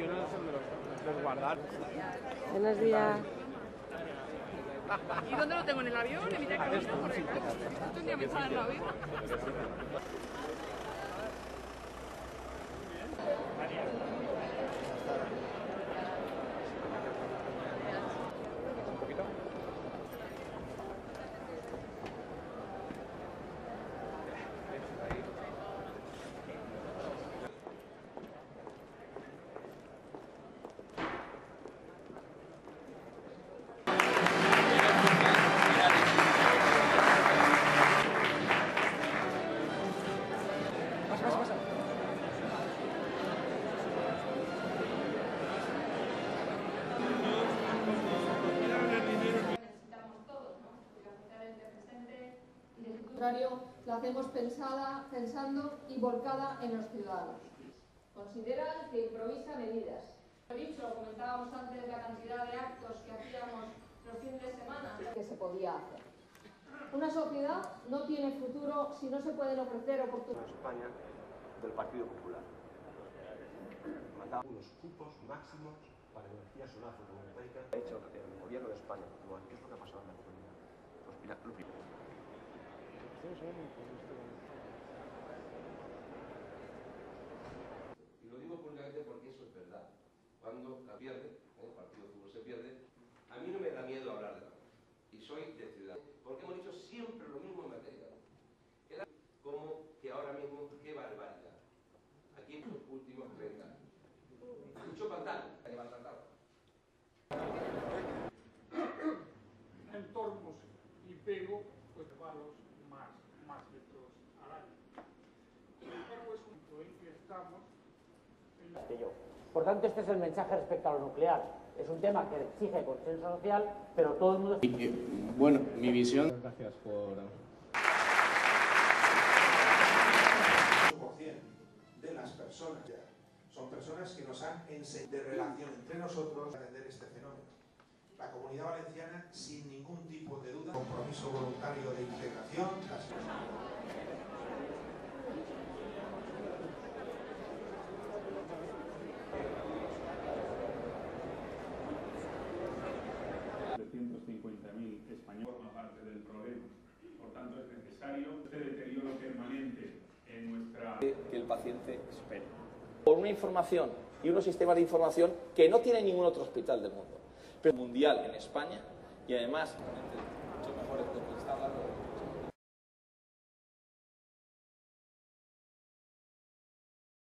funcionan son de los guardar. Buenos días. ¿Y dónde lo tengo? ¿En el avión? ¿En mi camino? Porque un día me sale en la vida. La hacemos pensando y volcada en los ciudadanos. Consideran que improvisa medidas. Lo dicho, comentábamos antes la cantidad de actos que hacíamos los fines de semana que se podía hacer. Una sociedad no tiene futuro si no se pueden ofrecer oportunidades. España del Partido Popular. Mandaba unos cupos máximos para energía solar fotovoltaica. Ha hecho el gobierno de España actual. ¿Qué es lo que ha pasado en la comunidad? Pues mira, lo primero. Y lo digo públicamente porque eso es verdad. Cuando la pierde, el partido de fútbol se pierde, a mí no me da miedo hablar de la cosa. Y soy de ciudad. Porque hemos dicho siempre lo mismo en materia. Como que ahora mismo, qué barbaridad. Aquí en los últimos 30 años. Mucho pantano que va a tratar. Entornos y pego, pues palos más metros al año. Sin embargo, es un punto en que estamos. Por tanto, este es el mensaje respecto a lo nuclear. Es un tema que exige consenso social, pero todo el mundo... Bueno, mi visión... Gracias por... de las personas son personas que nos han enseñado de relación entre nosotros a atender este fenómeno. La Comunidad Valenciana, sin ningún tipo de duda, compromiso voluntario de integración. Español forma parte del problema. Por tanto, es necesario este deterioro permanente en nuestra... Que el paciente espere. Por una información y unos sistemas de información que no tiene ningún otro hospital del mundo, pero mundial en España y además...